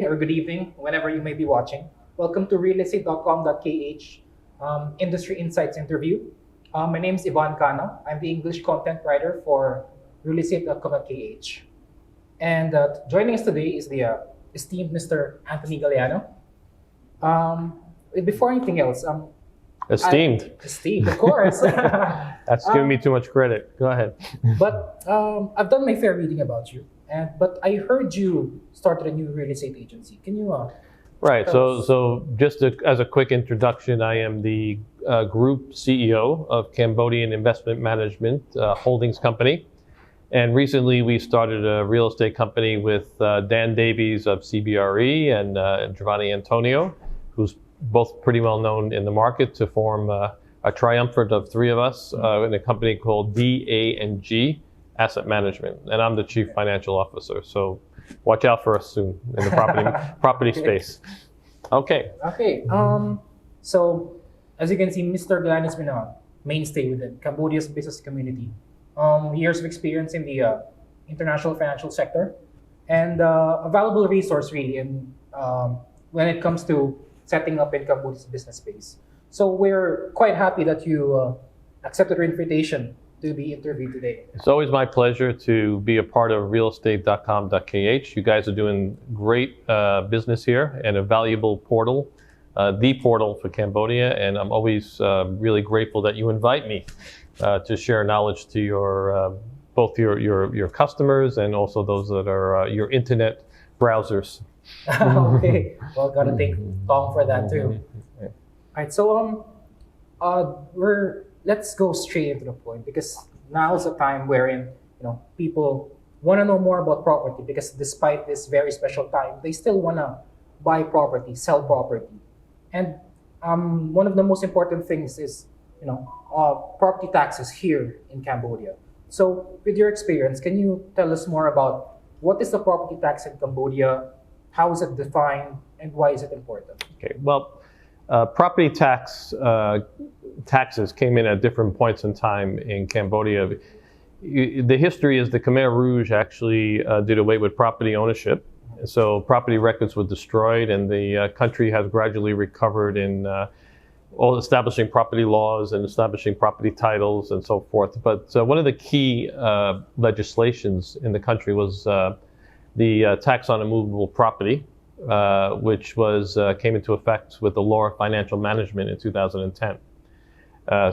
day or good evening, whenever you may be watching. Welcome to Realestate.com.kh Industry Insights interview. My name is Cano. I'm the English content writer for Realestate.com.kh. And joining us today is the esteemed Mr. Anthony Galliano. Before anything else, esteemed, of course. That's giving me too much credit. Go ahead. But I've done my fair reading about you, but I heard you started a new real estate agency. Can you? Right. So just as a quick introduction, I am the group CEO of Cambodian Investment Management Holdings Company, and recently we started a real estate company with Dan Davies of CBRE and Giovanni Antonio, who's both pretty well known in the market, to form a triumvirate of three of us in a company called DA&G Asset Management, and I'm the Chief Financial Officer. So watch out for us soon in the property space. Okay. So as you can see, Mr. Galliano has been a mainstay within Cambodia's business community. Years of experience in the international financial sector, and a valuable resource really when it comes to setting up in Cambodia's business space. So we're quite happy that you accepted our invitation to be interviewed today. It's always my pleasure to be a part of Realestate.com.kh. You guys are doing great business here and a valuable portal, the portal for Cambodia. And I'm always really grateful that you invite me to share knowledge to your both your customers and also those that are your internet browsers. Okay, well, gotta thank Tom for that too. All right, so let's go straight into the point, because now is the time wherein people want to know more about property, because despite this very special time, they still want to buy property, sell property, and one of the most important things is property taxes here in Cambodia. So, with your experience, can you tell us more about what is the property tax in Cambodia? How is it defined, and why is it important? Okay, well, property taxes came in at different points in time in Cambodia. The history is the Khmer Rouge actually did away with property ownership. So property records were destroyed, and the country has gradually recovered in all establishing property laws and establishing property titles and so forth. But one of the key legislations in the country was the tax on immovable property, which came into effect with the law of financial management in 2010.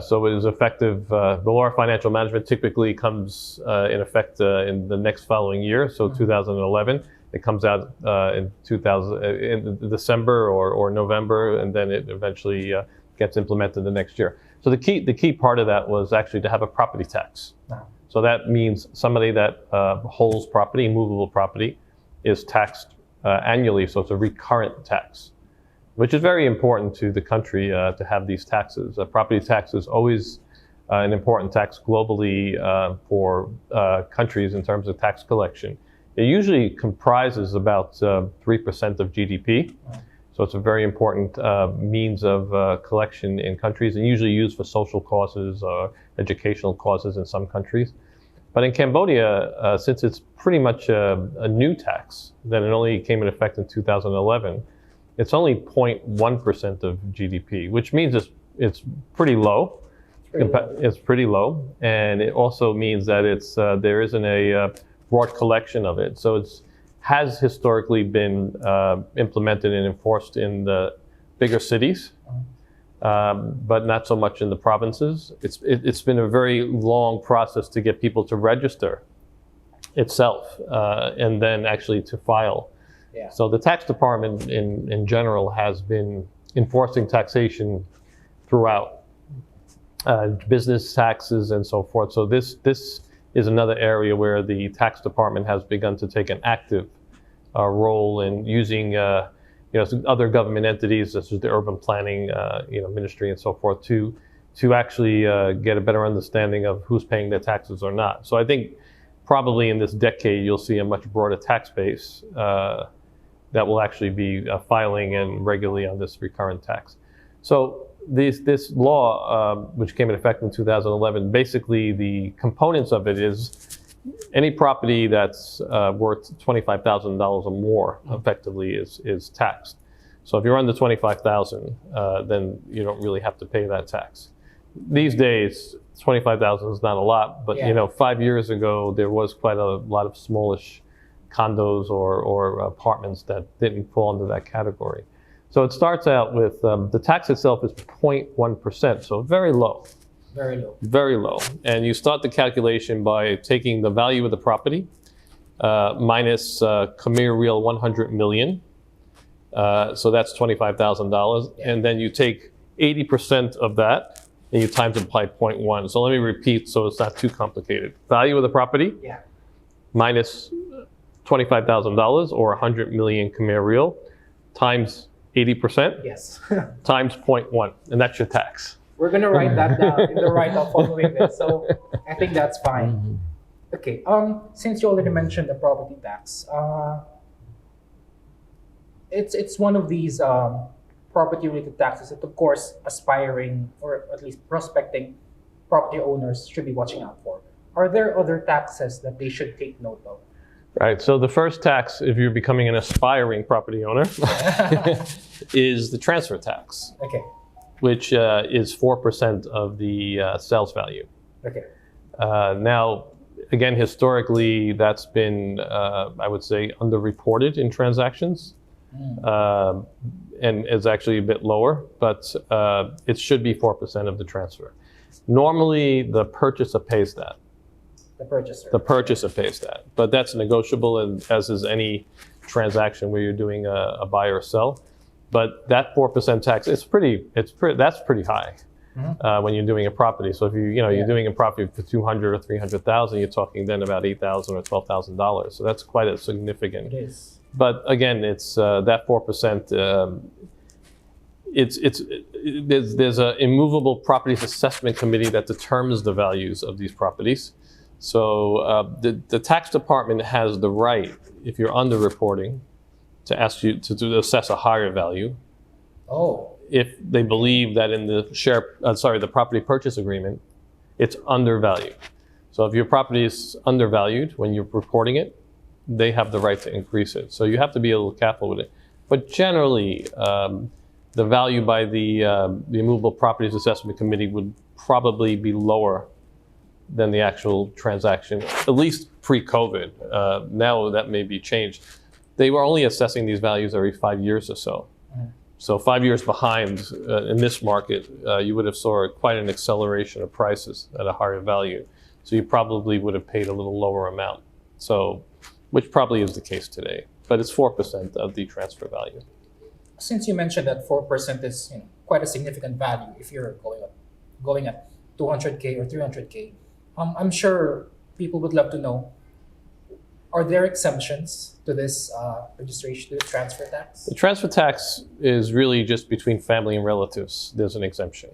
So it was effective. The law of financial management typically comes in effect in the next following year, so 2011. It comes out in December or November, and then it eventually gets implemented the next year. So the key part of that was actually to have a property tax. Wow. So that means somebody that holds property, movable property, is taxed annually. So it's a recurrent tax, which is very important to the country to have these taxes. Property tax is always an important tax globally for countries in terms of tax collection. It usually comprises about 3% of GDP. So it's a very important means of collection in countries, and usually used for social causes or educational causes in some countries. But in Cambodia, since it's pretty much a new tax, that it only came in effect in 2011, it's only 0.1% of GDP, which means it's pretty low. It's pretty low, and it also means that there isn't a broad collection of it. So it has historically been implemented and enforced in the bigger cities, but not so much in the provinces. It's been a very long process to get people to register itself, and then actually to file. Yeah. So the tax department in general has been enforcing taxation throughout, business taxes and so forth. So this is another area where the tax department has begun to take an active role in using other government entities such as the urban planning ministry and so forth to actually get a better understanding of who's paying their taxes or not. So I think probably in this decade you'll see a much broader tax base that will actually be filing and regularly on this recurrent tax. So this law, which came into effect in 2011, basically the components of it is any property that's worth $25,000 or more effectively is taxed. So if you're under 25,000, then you don't really have to pay that tax. These days, 25,000 is not a lot, but Yeah. 5 years ago there was quite a lot of smallish condos or apartments that didn't fall under that category. So it starts out with the tax itself is 0.1%, so very low. Very low. Very low. And you start the calculation by taking the value of the property minus Khmer Real 100 million. So that's $25,000. Yeah. And then you take 80% of that and you times it by 0.1. So let me repeat so it's not too complicated. Value of the property Yeah. minus $25,000 or 100 million Khmer Real times 80% Yes. times 0.1. And that's your tax. We're gonna write that down in the write-up following this, so I think that's fine. Okay. Since you already mentioned the property tax, it's one of these property-related taxes that, of course, aspiring or at least prospecting property owners should be watching out for. Are there other taxes that they should take note of? Right. So the first tax, if you're becoming an aspiring property owner, is the transfer tax, Okay. which is 4% of the sales value. Okay. Now, again, historically, that's been, I would say, underreported in transactions, and is actually a bit lower, but it should be 4% of the transfer. Normally, the purchaser pays that. The purchaser. The purchaser pays that, but that's negotiable, and as is any transaction where you're doing a buy or sell. But that 4% tax, that's pretty high when you're doing a property. So if you're doing a property for 200 or 300,000, you're talking then about $8,000 or $12,000. So that's quite a significant. It is. But again, it's that 4%. There's an immovable properties assessment committee that determines the values of these properties. So the tax department has the right, if you're underreporting, to ask you to assess a higher value. Oh. If they believe that in the property purchase agreement, it's undervalued. So if your property is undervalued when you're reporting it, they have the right to increase it. So you have to be a little careful with it. But generally, the value by the Immovable Properties Assessment Committee would probably be lower than the actual transaction, at least pre-COVID. Now that may be changed. They were only assessing these values every 5 years or so. So 5 years behind in this market, you would have saw quite an acceleration of prices at a higher value. So you probably would have paid a little lower amount. So, which probably is the case today, but it's 4% of the transfer value. Since you mentioned that 4% is quite a significant value if you're going at 200K or 300K, I'm sure people would love to know, are there exemptions to this registration, to the transfer tax? The transfer tax is really just between family and relatives. There's an exemption.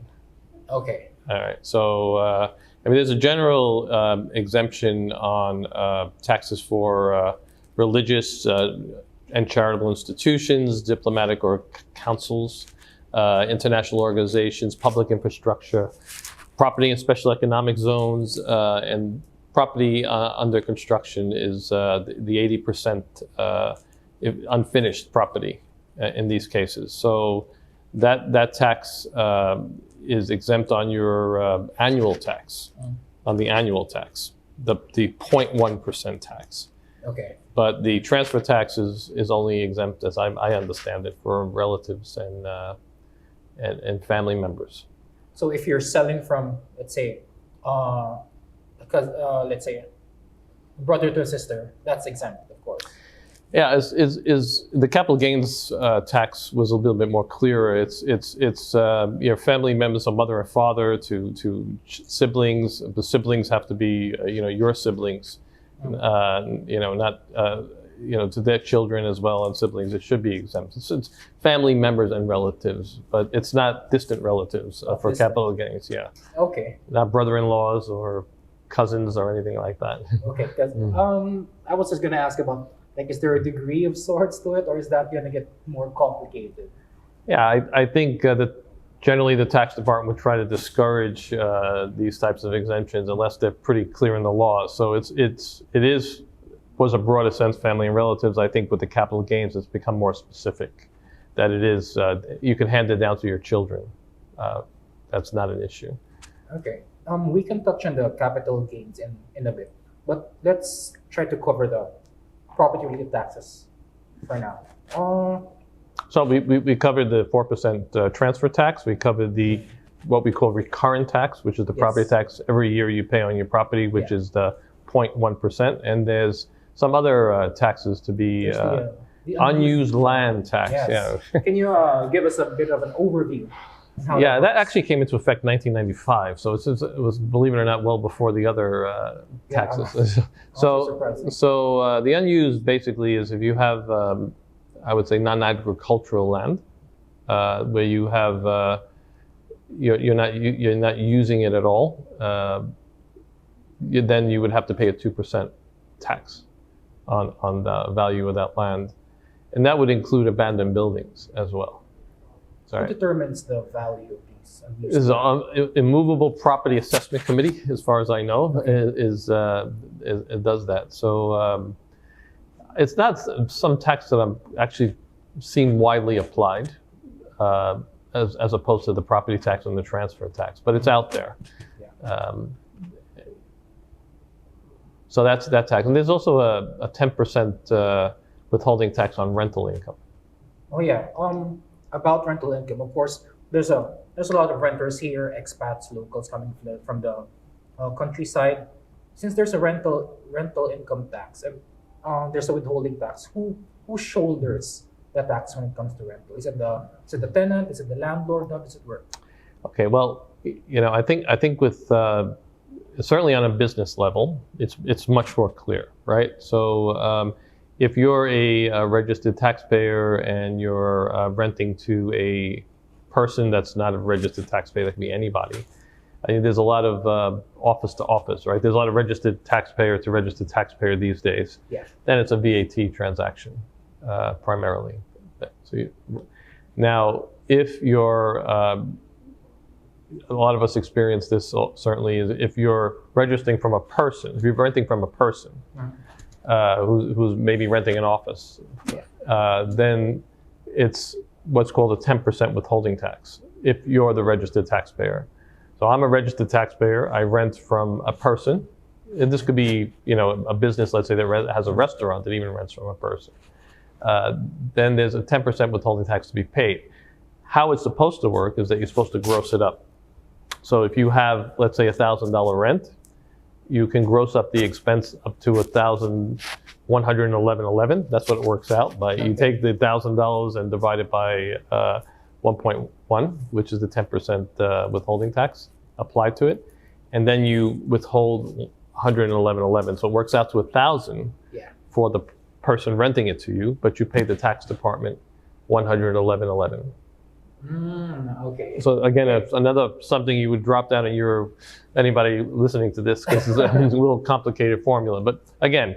Okay. All right. So, there's a general exemption on taxes for religious and charitable institutions, diplomatic or councils, international organizations, public infrastructure, property in special economic zones, and property under construction is the 80% unfinished property in these cases. So that tax is exempt on your annual tax, on the annual tax, the 0.1% tax. Okay. But the transfer tax is only exempt, as I understand it, for relatives and family members. So if you're selling from, let's say, let's say, brother to a sister, that's exempt, of course. Yeah, is the capital gains tax was a little bit more clearer. It's your family members, a mother and father, to siblings. The siblings have to be your siblings, not to their children as well, and siblings. It should be exempt. It's family members and relatives, but it's not distant relatives for capital gains. Yeah. Okay. Not brother-in-laws or cousins or anything like that. Okay. Because I was just gonna ask about, is there a degree of sorts to it, or is that gonna get more complicated? Yeah, I think the Generally, the tax department would try to discourage these types of exemptions unless they're pretty clear in the law. So was a broader sense family and relatives. I think with the capital gains, it's become more specific. That it is, you can hand it down to your children. That's not an issue. Okay. We can touch on the capital gains in a bit, but let's try to cover the property-related taxes for now. So we covered the 4% transfer tax. We covered what we call recurrent tax, which is the property tax every year you pay on your property, which is the 0.1%. And there's some other taxes to be the unused land tax. Yes. Yeah. Can you give us a bit of an overview? Yeah, that actually came into effect 1995. So it was, believe it or not, well before the other taxes. So the unused basically is if you have, I would say, non-agricultural land where you have you're not using it at all. Then you would have to pay a 2% tax on the value of that land. And that would include abandoned buildings as well. Who determines the value of these? This is an immovable property assessment committee, as far as I know, it does that. So it's not some tax that I'm actually seeing widely applied, as opposed to the property tax and the transfer tax, but it's out there. Yeah. So that's that tax, and there's also a 10% withholding tax on rental income. Oh yeah. About rental income, of course, there's a lot of renters here, expats, locals coming from the countryside. Since there's a rental income tax and there's a withholding tax, who shoulders the tax when it comes to rental? Is it the tenant? Is it the landlord? How does it work? Okay, well, I think with certainly on a business level, it's much more clear, right? So if you're a registered taxpayer and you're renting to a person that's not a registered taxpayer, that can be anybody. I think there's a lot of office to office, right? There's a lot of registered taxpayer to registered taxpayer these days. Yeah. Then it's a VAT transaction, primarily. Now, if you're, a lot of us experience this certainly, is if you're registering from a person, if you're renting from a person, who's maybe renting an office, then it's what's called a 10% withholding tax if you're the registered taxpayer. So I'm a registered taxpayer. I rent from a person. And this could be, a business, let's say, that has a restaurant that even rents from a person. Then there's a 10% withholding tax to be paid. How it's supposed to work is that you're supposed to gross it up. So if you have, let's say, $1,000 rent, you can gross up the expense up to $1,111.11. That's what it works out by. You take the $1,000 and divide it by 1.1, which is the 10% withholding tax applied to it, and then you withhold $111.11. So it works out to $1,000 for the person renting it to you, but you pay the tax department $111.11. Okay. So again, it's another something you would drop down in anybody listening to this, because it's a little complicated formula. But again,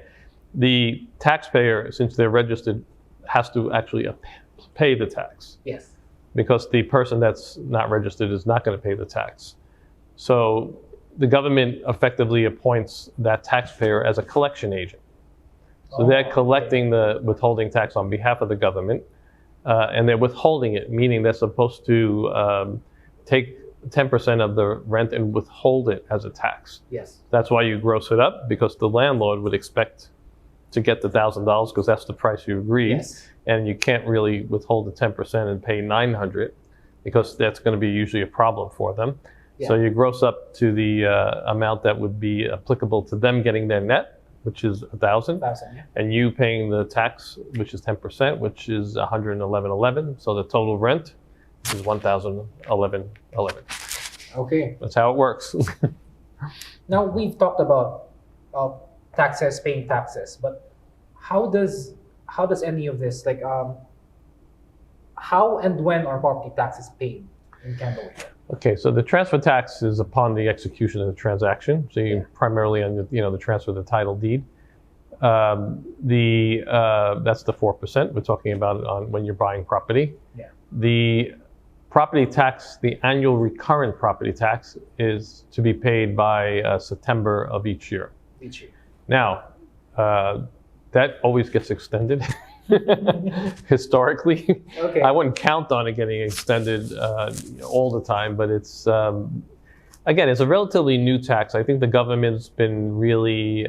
the taxpayer, since they're registered, has to actually pay the tax. Yes. Because the person that's not registered is not going to pay the tax. So the government effectively appoints that taxpayer as a collection agent. So they're collecting the withholding tax on behalf of the government. And they're withholding it, meaning they're supposed to take 10% of the rent and withhold it as a tax. Yes. That's why you gross it up, because the landlord would expect to get the $1,000 because that's the price you agreed. Yes. And you can't really withhold the 10% and pay $900 because that's going to be usually a problem for them. Yeah. So you gross up to the amount that would be applicable to them getting their net, which is $1,000, and you paying the tax, which is 10%, which is $111.11. So the total rent is $1,011.11. Okay. That's how it works. Now we've talked about taxes, paying taxes, but how does any of this, like, how and when are property taxes paid in Cambodia? Okay, so the transfer tax is upon the execution of the transaction. So you primarily on the transfer of the title deed. That's the 4% we're talking about on when you're buying property. Yeah. The property tax, the annual recurrent property tax, is to be paid by September of each year. Each year. Now, that always gets extended historically. Okay. I wouldn't count on it getting extended all the time, but it's, again, it's a relatively new tax. I think the government's been really,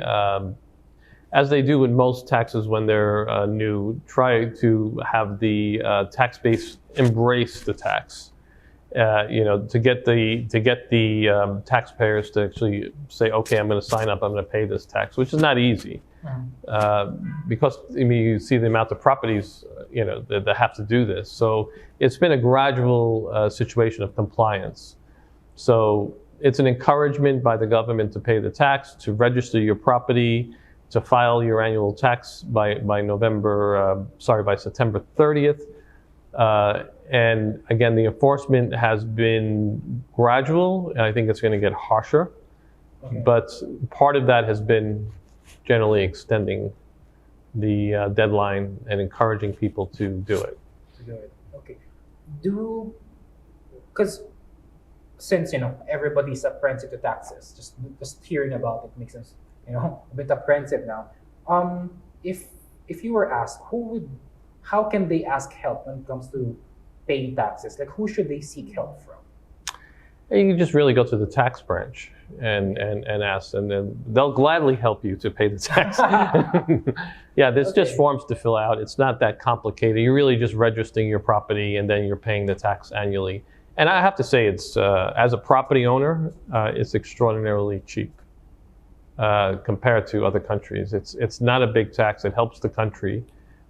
as they do with most taxes when they're new, try to have the tax base embrace the tax. To get the taxpayers to actually say, okay, I'm going to sign up, I'm going to pay this tax, which is not easy, because you see the amount of properties that have to do this. So it's been a gradual situation of compliance. So it's an encouragement by the government to pay the tax, to register your property, to file your annual tax by September 30th. And again, the enforcement has been gradual. I think it's going to get harsher, but part of that has been generally extending the deadline and encouraging people to do it. Okay. Because since everybody's apprehensive to taxes, just hearing about it makes us a bit apprehensive now. If you were asked, how can they ask help when it comes to paying taxes? Like, who should they seek help from? You can just really go to the tax branch and ask, and then they'll gladly help you to pay the tax. Yeah, there's just forms to fill out. It's not that complicated. You're really just registering your property, and then you're paying the tax annually. And I have to say, it's as a property owner, it's extraordinarily cheap compared to other countries. It's not a big tax. It helps the country.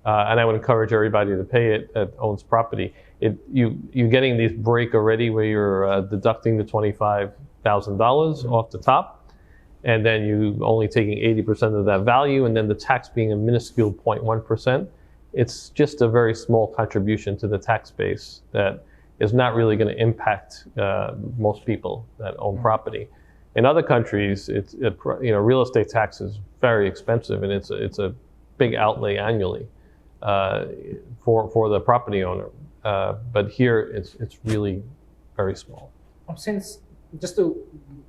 And I would encourage everybody to pay it that owns property. You're getting this break already where you're deducting the $25,000 off the top, and then you only taking 80% of that value, and then the tax being a minuscule 0.1%. It's just a very small contribution to the tax base that is not really going to impact most people that own property. In other countries, real estate tax is very expensive, and it's a big outlay annually for the property owner. But here, it's really very small. Since, just to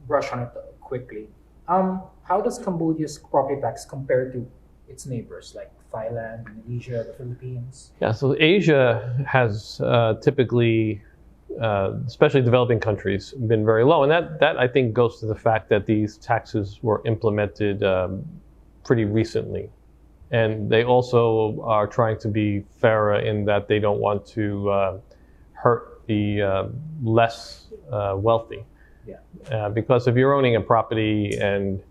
brush on it quickly, how does Cambodia's property tax compare to its neighbors like Thailand, Indonesia, the Philippines? Yeah, so Asia has typically, especially developing countries, been very low. And that I think goes to the fact that these taxes were implemented pretty recently. And they also are trying to be fairer in that they don't want to hurt the less wealthy. Yeah. Because if you're owning a property and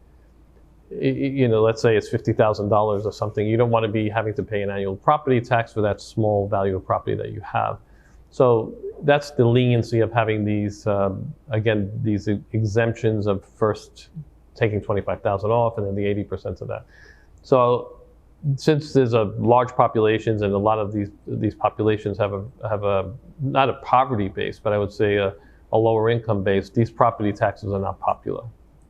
let's say it's $50,000 or something, you don't want to be having to pay an annual property tax for that small value of property that you have. So that's the leniency of having these, again, these exemptions of first taking $25,000 off and then the 80% of that. So since there's a large populations and a lot of these populations have a not a poverty base, but I would say a lower income base, these property taxes are not popular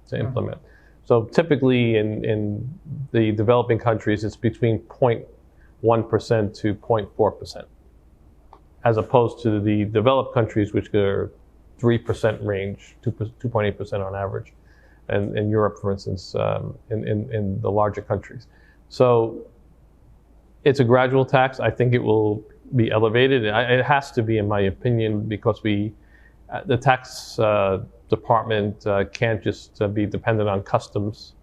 to implement. So typically in the developing countries, it's between 0.1% to 0.4%, as opposed to the developed countries, which are 3% range, 2.8% on average, and in Europe, for instance, in the larger countries. So it's a gradual tax. I think it will be elevated. It has to be, in my opinion, because the tax department can't just be dependent on customs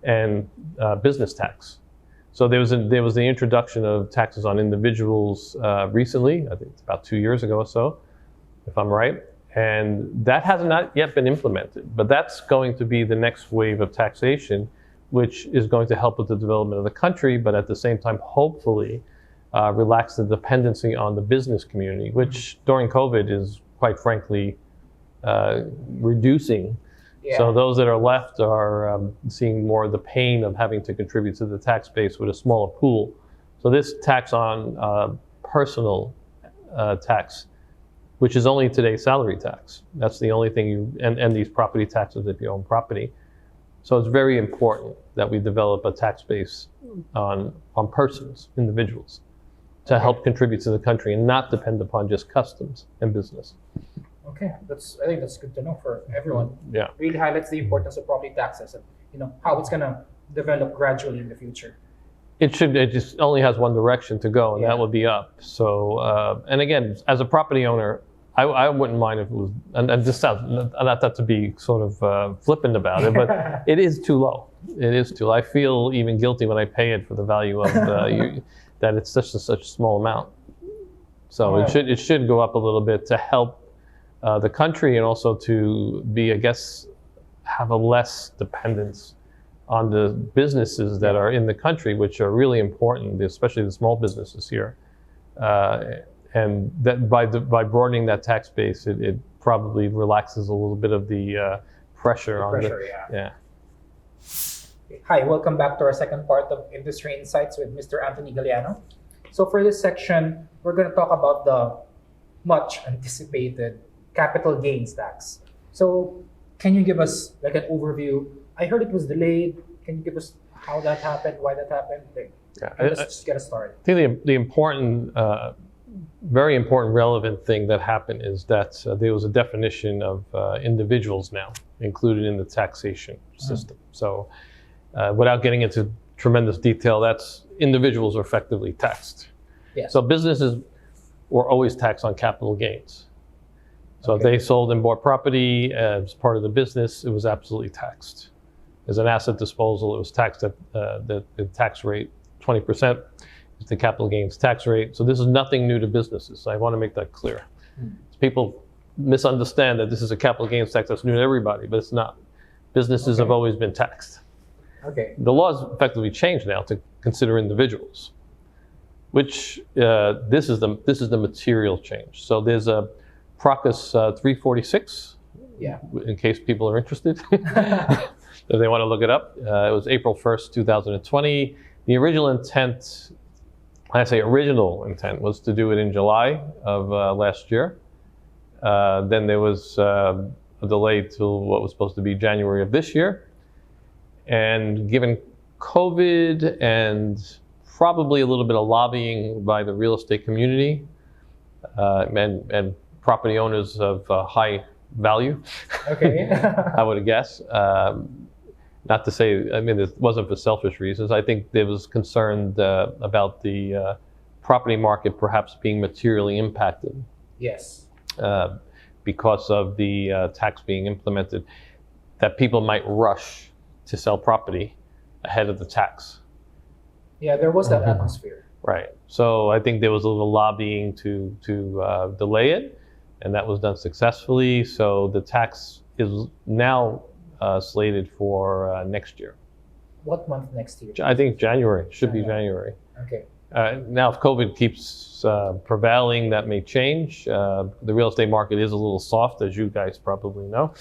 and business tax. So there was the introduction of taxes on individuals recently. I think it's about 2 years ago or so, if I'm right. And that has not yet been implemented. But that's going to be the next wave of taxation, which is going to help with the development of the country, but at the same time, hopefully, relax the dependency on the business community, which during COVID is, quite frankly, reducing. Yeah. So those that are left are seeing more of the pain of having to contribute to the tax base with a smaller pool. So this tax on personal tax, which is only today's salary tax. That's the only thing and these property taxes if you own property. So it's very important that we develop a tax base on persons, individuals, to help contribute to the country and not depend upon just customs and business. Okay, I think that's good to know for everyone. Yeah. Really highlights the importance of property taxes and how it's gonna develop gradually in the future. It just only has one direction to go, and that would be up. So, and again, as a property owner, I wouldn't mind if it was, and this sounds, not that to be sort of flippant about it, but it is too low. It is too low. I feel even guilty when I pay it for the value of that it's such a small amount. So it should go up a little bit to help the country, and also to be, I guess, have a less dependence on the businesses that are in the country, which are really important, especially the small businesses here. And that by broadening that tax base, it probably relaxes a little bit of the pressure on pressure, the. Yeah. Hi, welcome back to our second part of Industry Insights with Mr. Anthony Galliano. So for this section, we're going to talk about the much anticipated capital gains tax. So can you give us like an overview? I heard it was delayed. Can you give us how that happened, why that happened? Let's just get us started. I think the important, very important, relevant thing that happened is that there was a definition of individuals now included in the taxation system. So without getting into tremendous detail, that's individuals are effectively taxed. Yes. So businesses were always taxed on capital gains. So if they sold and bought property as part of the business, it was absolutely taxed. As an asset disposal, it was taxed at the tax rate, 20%. It's the capital gains tax rate. So this is nothing new to businesses. So I want to make that clear. People misunderstand that this is a capital gains tax that's new to everybody, but it's not. Businesses have always been taxed. Okay. The law is effectively changed now to consider individuals, which this is the material change. So there's a Procus 346, in case people are interested, if they want to look it up. It was April 1st, 2020. The original intent, original intent, was to do it in July of last year. Then there was a delay till what was supposed to be January of this year. And given COVID and probably a little bit of lobbying by the real estate community and property owners of high value, I would guess. Not to say, it wasn't for selfish reasons. I think there was concern about the property market perhaps being materially impacted. Yes. Because of the tax being implemented, that people might rush to sell property ahead of the tax. Yeah, there was that atmosphere. Right. So I think there was a little lobbying to delay it, and that was done successfully. So the tax is now slated for next year. What month next year? I think January. Should be January. Okay. Now, if COVID keeps prevailing, that may change. The real estate market is a little soft, as you guys probably know.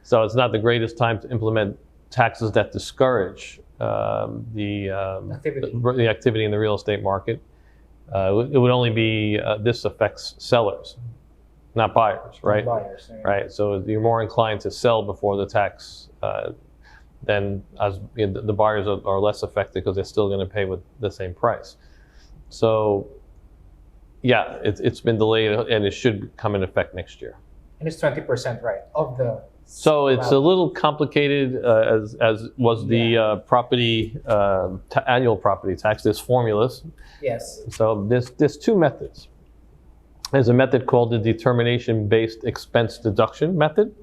So it's not the greatest time to implement taxes that discourage the activity in the real estate market. It would only be, this affects sellers, not buyers, right? Not buyers, right. So you're more inclined to sell before the tax than the buyers are less affected because they're still going to pay with the same price. So yeah, it's been delayed and it should come in effect next year. And it's 20%, right, of the... So it's a little complicated, as was the annual property tax. There's formulas. Yes. So there's two methods. There's a method called the determination-based expense deduction method.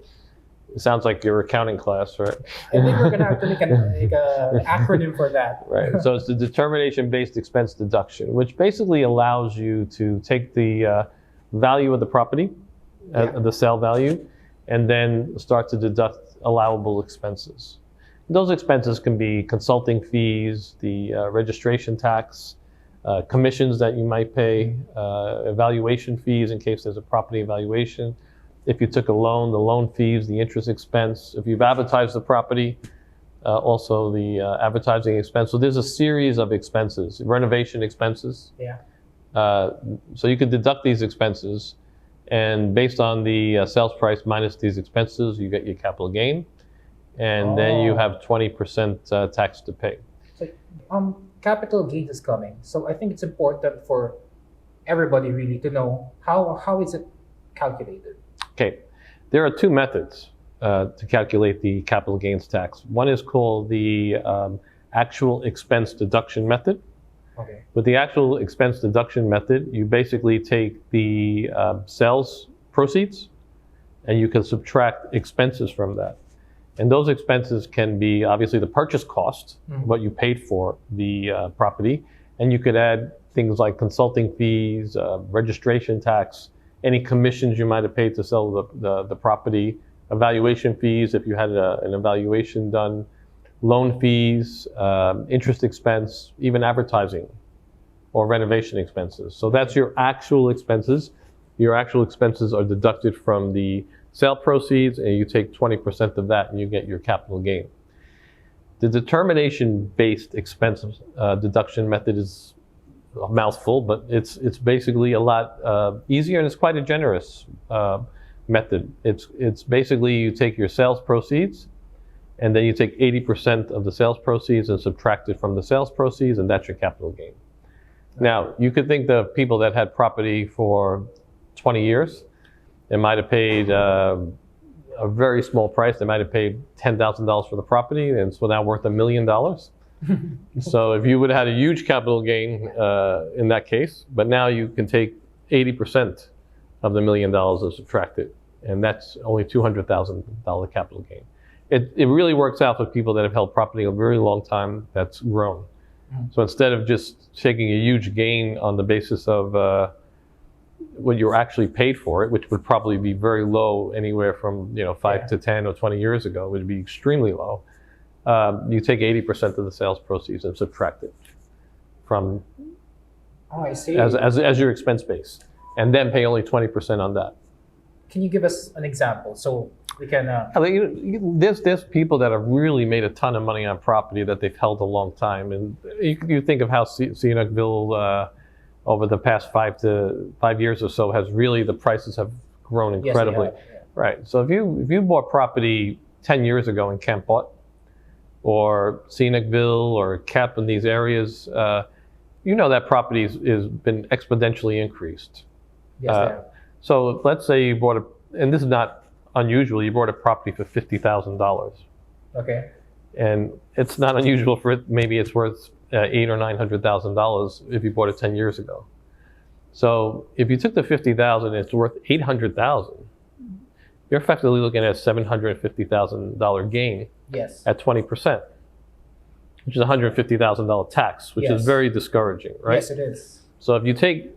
It sounds like your accounting class, right? I think we're going to have to make an acronym for that. Right. So it's the determination-based expense deduction, which basically allows you to take the value of the property, the sale value, and then start to deduct allowable expenses. Those expenses can be consulting fees, the registration tax, commissions that you might pay, evaluation fees in case there's a property evaluation. If you took a loan, the loan fees, the interest expense. If you've advertised the property, also the advertising expense. So there's a series of expenses, renovation expenses. Yeah. So you could deduct these expenses, and based on the sales price minus these expenses, you get your capital gain, and then you have 20% tax to pay. So, capital gains is coming. So I think it's important for everybody really to know how is it calculated. Okay, there are two methods to calculate the capital gains tax. One is called the actual expense deduction method. Okay. With the actual expense deduction method, you basically take the sales proceeds and you can subtract expenses from that. And those expenses can be obviously the purchase cost, what you paid for the property, and you could add things like consulting fees, registration tax, any commissions you might have paid to sell the property, evaluation fees if you had an evaluation done, loan fees, interest expense, even advertising or renovation expenses. So that's your actual expenses. Your actual expenses are deducted from the sale proceeds, and you take 20% of that and you get your capital gain. The determination-based expense deduction method is a mouthful, but it's basically a lot easier, and it's quite a generous method. It's basically you take your sales proceeds, and then you take 80% of the sales proceeds and subtract it from the sales proceeds, and that's your capital gain. Now, you could think the people that had property for 20 years, they might have paid a very small price. They might have paid $10,000 for the property, and it's now worth $1 million. So if you would have had a huge capital gain in that case, but now you can take 80% of the $1 million and subtract it, and that's only $200,000 capital gain. It really works out for people that have held property a very long time that's grown. So instead of just taking a huge gain on the basis of what you actually paid for it, which would probably be very low anywhere from 5 to 10 or 20 years ago, would be extremely low. You take 80% of the sales proceeds and subtract it from I see. as your expense base, and then pay only 20% on that. Can you give us an example so we can? There's people that have really made a ton of money on property that they've held a long time, and you think of how Scenichville over the past 5 years or so has really, the prices have grown incredibly. Yes, yeah. Right. So if you bought property 10 years ago in Camp Pot or Scenichville or Cap in these areas, that property has been exponentially increased. Yes, so let's say you bought and this is not unusual, you bought a property for $50,000. Okay. And it's not unusual for it, maybe it's worth $800,000 or $900,000 if you bought it 10 years ago. So if you took the $50,000 and it's worth $800,000, you're effectively looking at a $750,000 gain. Yes. At 20%, which is $150,000 tax, which is very discouraging, right? Yes, it is. So if you take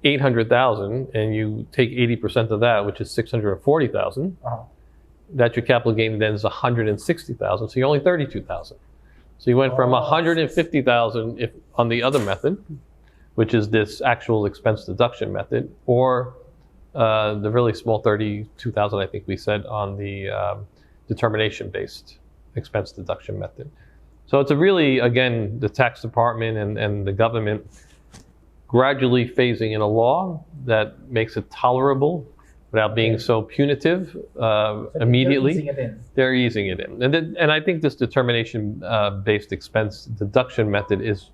$800,000 and you take 80% of that, which is $640,000, that your capital gain then is $160,000. So you're only $32,000. So you went from $150,000 if on the other method, which is this actual expense deduction method, or the really small $32,000, I think we said, on the determination-based expense deduction method. So it's a really, again, the tax department and the government gradually phasing in a law that makes it tolerable without being so punitive immediately. They're easing it in. And I think this determination-based expense deduction method is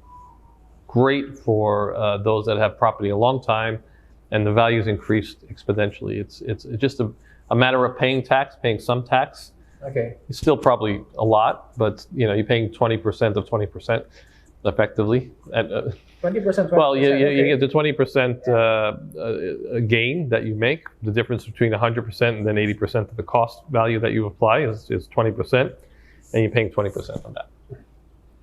great for those that have property a long time and the value's increased exponentially. It's just a matter of paying some tax. Okay. It's still probably a lot, but you're paying 20% of 20% effectively. 20%. Well, you get the 20% gain that you make. The difference between 100% and then 80% of the cost value that you apply is 20%, and you're paying 20% on that.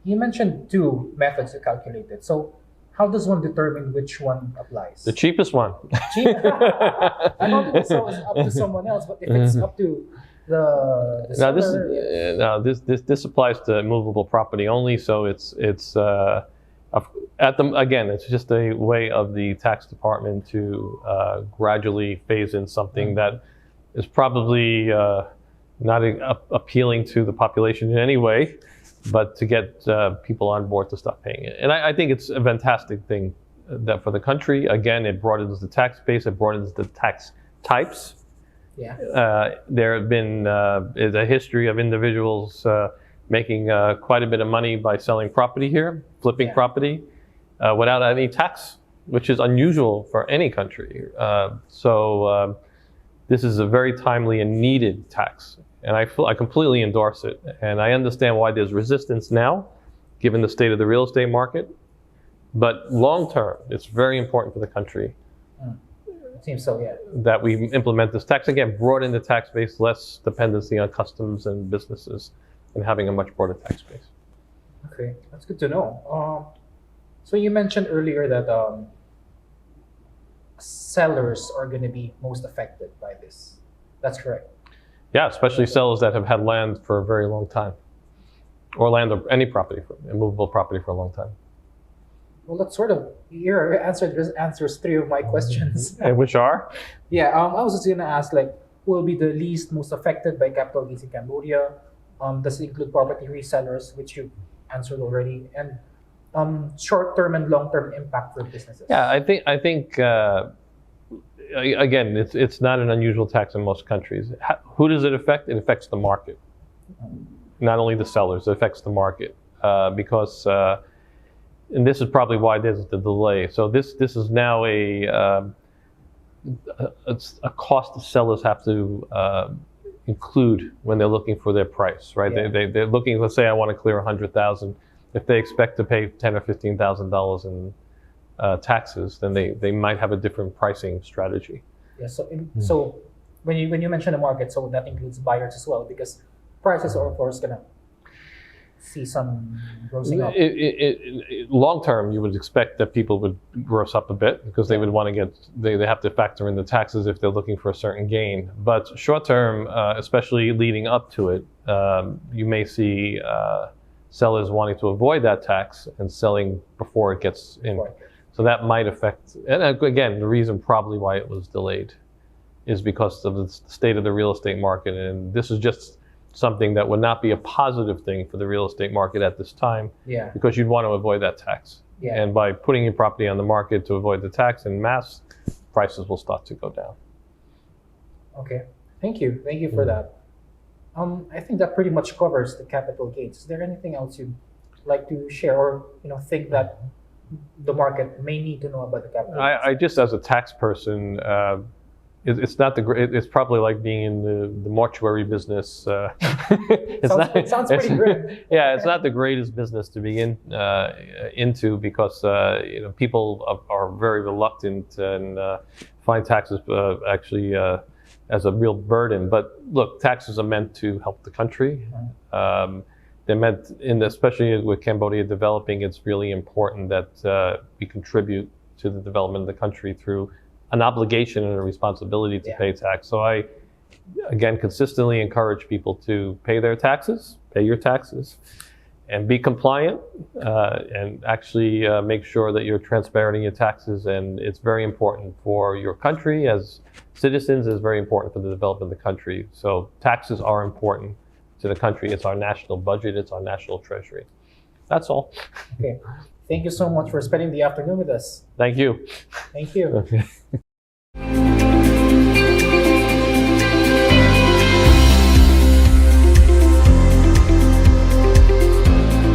You mentioned two methods to calculate it. So how does one determine which one applies? The cheapest one. Cheap? I thought it was always up to someone else, but if it's up to the seller, this applies to movable property only. So it's it's just a way of the tax department to gradually phase in something that is probably not appealing to the population in any way, but to get people on board to stop paying it. And I think it's a fantastic thing that for the country. Again, it broadens the tax base, it broadens the tax types. Yeah. There have been a history of individuals making quite a bit of money by selling property here, flipping property, without any tax, which is unusual for any country. So this is a very timely and needed tax. And I completely endorse it. And I understand why there's resistance now, given the state of the real estate market. But long term, it's very important for the country. It seems so, yeah. That we implement this tax. Again, broaden the tax base, less dependency on customs and businesses, and having a much broader tax base. Okay, that's good to know. So you mentioned earlier that sellers are going to be most affected by this. That's correct. Yeah, especially sellers that have had land for a very long time, or land or any property, immovable property for a long time. Well, that's sort of your answers three of my questions. And which are? Yeah, I was just gonna ask, like, who will be the least most affected by capital gains in Cambodia? Does it include property resellers, which you answered already, and short-term and long-term impact for businesses? Yeah, I think again, it's not an unusual tax in most countries. Who does it affect? It affects the market, not only the sellers. It affects the market because. And this is probably why there's the delay. So this is now a cost the sellers have to include when they're looking for their price, right? Yeah. They're looking. Let's say I want to clear $100,000. If they expect to pay $10,000 or $15,000 in taxes, then they might have a different pricing strategy. Yeah. So when you mention the market, so that includes buyers as well, because prices are of course gonna see some grossing up. Long term, you would expect that people would gross up a bit because they would want to get, they have to factor in the taxes if they're looking for a certain gain. But short term, especially leading up to it, you may see sellers wanting to avoid that tax and selling before it gets in. Right. So that might affect, and again, the reason probably why it was delayed is because of the state of the real estate market. And this is just something that would not be a positive thing for the real estate market at this time, because you'd want to avoid that tax. Yeah. And by putting your property on the market to avoid the tax en masse, prices will start to go down. Okay, thank you for that. I think that pretty much covers the capital gains. Is there anything else you'd like to share, or think that the market may need to know about the capital gains? I just, as a tax person, it's not it's probably like being in the mortuary business. It sounds pretty good. Yeah, it's not the greatest business to be into because people are very reluctant and find taxes actually as a real burden. But look, taxes are meant to help the country. They're meant, especially with Cambodia developing, it's really important that we contribute to the development of the country through an obligation and a responsibility to pay tax. So I, again, consistently encourage people to pay their taxes, pay your taxes, and be compliant, and actually make sure that you're transparent in your taxes. And it's very important for your country as citizens. It's very important for the development of the country. So taxes are important to the country. It's our national budget. It's our national treasury. That's all. Okay. Thank you so much for spending the afternoon with us. Thank you. Thank you. Okay.